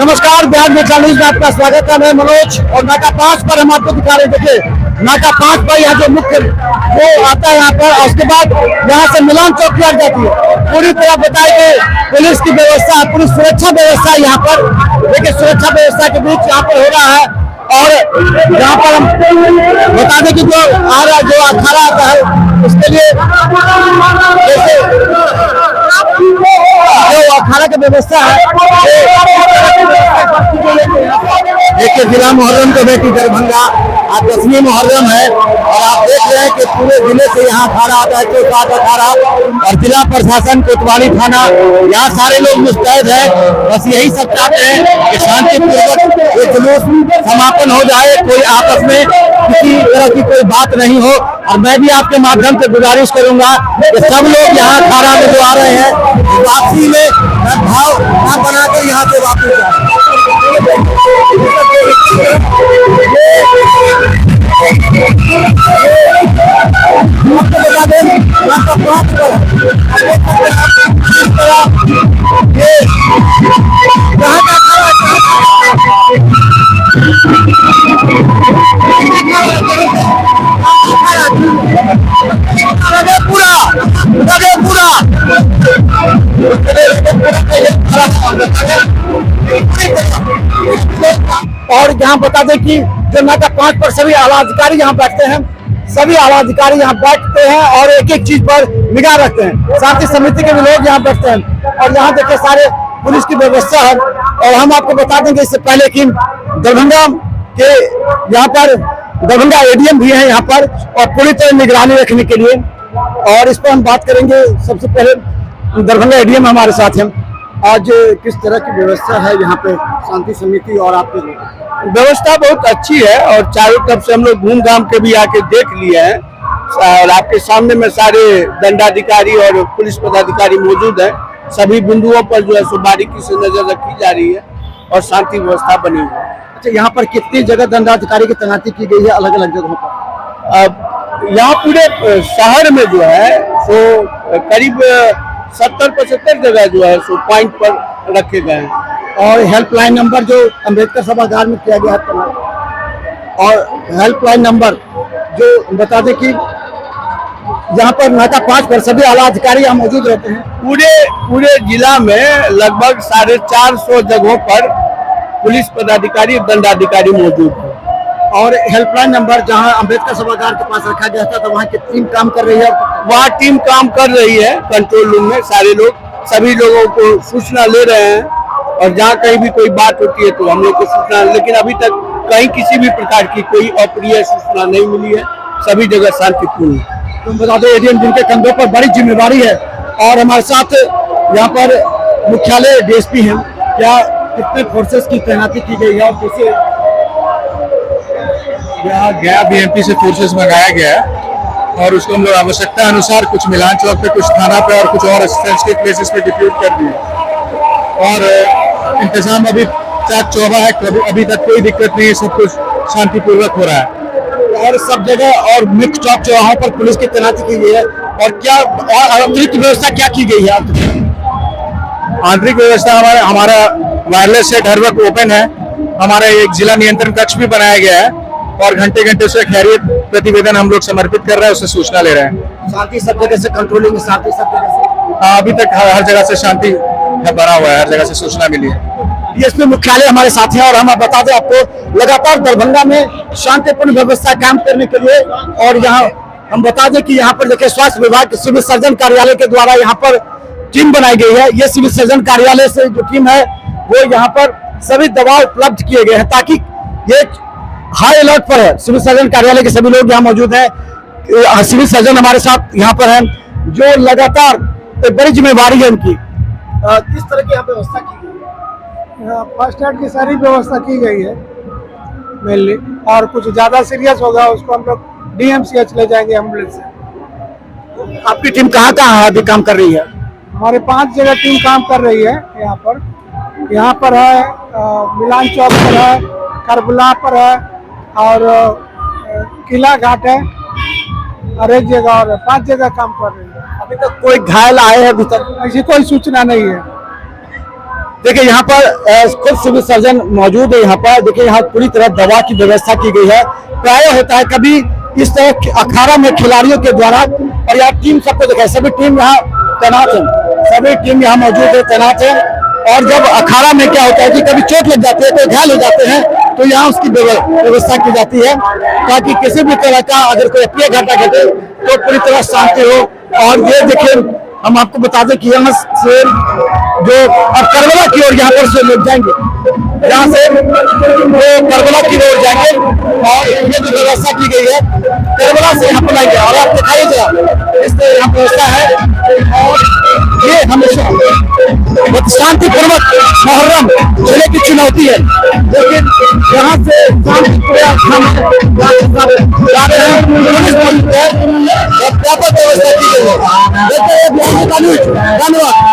नमस्कार, बिहार मिथिला न्यूज में आपका स्वागत है। मैं मनोज और नाका 5 पर हम आपको दिखा रहे हैं। देखिए नाका 5 पर यहाँ जो मुख्य वो आता है यहाँ पर, और उसके बाद यहाँ से मिलान चौक लग जाती है। पूरी तरह बताए कि पुलिस की व्यवस्था, पूरी सुरक्षा व्यवस्था यहाँ पर, देखिए सुरक्षा व्यवस्था के बीच यहाँ पर हो रहा है। और यहाँ पर हम बता दें कि जो आ रहा जो अखाड़ा आता है उसके लिए जैसे जो अखाड़ा की व्यवस्था है, देखिए जिला मुहर्रम को बेटी दरभंगा आज 10वीं मुहर्रम है और आप देख रहे हैं कि पूरे जिले से यहाँ अखाड़ा आता है, चौपाट अखाड़ा, और जिला प्रशासन कोतवाली थाना यहाँ सारे लोग मुस्तैद है। बस यही सब चाहते हैं कि शांतिपूर्वक ये जुलूस समापन हो जाए, कोई आपस में किसी तरह की कोई बात नहीं हो। और मैं भी आपके माध्यम से गुजारिश करूंगा कि सब लोग यहाँ अखाड़ा में जो आ रहे हैं वापसी में भाव न बनाकर यहाँ से वापस जाए। और यहाँ बता दें कि जो नाका 5 पर सभी आला अधिकारी यहाँ बैठते हैं, सभी आला अधिकारी यहाँ बैठते हैं और एक एक चीज पर निगाह रखते हैं। शांति समिति के भी लोग यहाँ बैठते हैं और यहाँ देखिए सारे पुलिस की व्यवस्था है। और हम आपको बता देंगे इससे पहले कि दरभंगा के यहाँ पर दरभंगा एडीएम भी है यहाँ पर और पूरी तरह निगरानी रखने के लिए, और इस पर हम बात करेंगे। सबसे पहले दरभंगा एडीएम हमारे साथ हैं। आज किस तरह की व्यवस्था है यहाँ पे शांति समिति और आपके? व्यवस्था बहुत अच्छी है और चारों तरफ से हम लोग घूम घाम के भी आके देख लिए हैं और आपके सामने में सारे दंडाधिकारी और पुलिस पदाधिकारी मौजूद हैं। सभी बिंदुओं पर जो है सो बारीकी से नजर रखी जा रही है और शांति व्यवस्था बनी हुई है। अच्छा, यहाँ पर कितनी जगह दंडाधिकारी की तैनाती की गई है अलग अलग जगहों पर? अब यहाँ पूरे शहर में जो है सो करीब 70-75 जगह जो है सो पॉइंट पर रखे गए हैं। और हेल्पलाइन नंबर जो अम्बेडकर सभागार में किया गया है, और हेल्पलाइन नंबर जो बता दें कि यहाँ पर नाका 5 पर सभी आला अधिकारी यहाँ मौजूद रहते हैं। पूरे जिला में लगभग 450 जगहों पर पुलिस पदाधिकारी दंडाधिकारी मौजूद है। और हेल्पलाइन नंबर जहाँ अम्बेडकर सभागार के पास रखा गया था, तो वहाँ की टीम काम कर रही है। वहाँ टीम काम कर रही है कंट्रोल रूम में, सारे लोग सभी लोगों को सूचना ले रहे हैं और जहाँ कहीं भी कोई बात होती है तो हम लोग को सूचना, लेकिन अभी तक कहीं किसी भी प्रकार की कोई अप्रिय सूचना नहीं मिली है। सभी जगह शांतिपूर्ण है। तो बता दें एडीएम जिनके कंधों पर बड़ी जिम्मेवारी है, और हमारे साथ यहाँ पर मुख्यालय डीएसपी हैं। क्या कितने फोर्सेस की तैनाती की गई है और कैसे? यहाँ गया बीएमपी से फोर्सेस मंगाया गया है और उसको हम लोग आवश्यकता अनुसार कुछ मिलान चौक पे, कुछ थाना पे और कुछ और सेंसिटिव प्लेसेस पे डिप्यूट कर दिए। और इंतजाम अभी चाक चौबा है, अभी तक कोई दिक्कत नहीं है, सब कुछ शांतिपूर्वक हो रहा है। और सब जगह और मुख्य चौक चौराहों पर पुलिस की तैनाती की गई है। और क्या और अतिरिक्त व्यवस्था क्या की गई है? आंतरिक व्यवस्था हमारा वायरलेस सेट हर वक्त ओपन है। हमारा एक जिला नियंत्रण कक्ष भी बनाया गया है और घंटे घंटे से खैरियत प्रतिवेदन हम लोग समर्पित कर रहे हैं, उससे सूचना ले रहे हैं। शांति सब जगह से कंट्रोलिंग, शांति सब जगह से? अभी तक हर जगह से शांति बना हुआ है, हर जगह से सूचना मिली है। डीएसपी मुख्यालय हमारे साथ हैं और हम बता दें आपको लगातार दरभंगा में शांतिपूर्ण व्यवस्था काम करने के लिए। और यहाँ हम बता दें कि यहाँ पर देखिए स्वास्थ्य विभाग के सिविल सर्जन कार्यालय के द्वारा यहाँ पर टीम बनाई गई है। ये सिविल सर्जन कार्यालय से जो टीम है वो यहाँ पर सभी दवा उपलब्ध किए गए हैं, ताकि ये हाई अलर्ट पर है। सिविल सर्जन कार्यालय के सभी लोग यहाँ मौजूद हैं। सिविल सर्जन हमारे साथ यहाँ पर हैं जो लगातार एक बड़ी जिम्मेवारी है उनकी। किस तरह की यहाँ व्यवस्था की गई है? फर्स्ट एड की सारी व्यवस्था की गई है मेनली, और कुछ ज्यादा सीरियस होगा उसको हम लोग डीएमसीएच ले जाएंगे एम्बुलेंस से। आपकी टीम कहाँ कहाँ अभी काम कर रही है? हमारे 5 जगह टीम काम कर रही है। यहाँ पर है, मिलान चौक पर है, करबला पर है और किला घाट है, और एक जगह और 5 जगह काम कर रही है। अभी तक कोई घायल आए हैं? अभी तक ऐसी कोई सूचना नहीं है। देखिए यहाँ पर खुद सिविल सर्जन मौजूद है। यहाँ पर देखिए यहाँ पूरी तरह दवा की व्यवस्था की गई है। प्राय होता है कभी इस तरह अखाड़ा में खिलाड़ियों के द्वारा, और यहाँ टीम सबको देखा, सभी टीम यहाँ तैनात है, सभी टीम यहाँ मौजूद है, तैनात है। और जब अखाड़ा में क्या होता है कि कभी चोट लग जाती है, तो घायल हो जाते हैं, तो यहाँ उसकी व्यवस्था की जाती है ताकि किसी भी तरह का अगर कोई अप्रिय घटना घटे तो पूरी तरह शांति हो। और ये देखिए हम आपको बता दें कि यहाँ से जो अब करबला की ओर यहाँ पर से लोग जाएंगे, यहाँ से वो करबला की ओर जाएंगे, और ये जो व्यवस्था की गई है करबला से यहाँ पर आएंगे। और आप दिखाइए जरा इस तरह यहाँ व्यवस्था है। और ये हमेशा बहुत शांतिपूर्वक मुहर्रम जिले की चुनौती है, लेकिन यहाँ से शांतिपूर्वक हम जा रहे हैं। पुलिस मौजूद है, व्यापक व्यवस्था की गई है। धन्यवाद।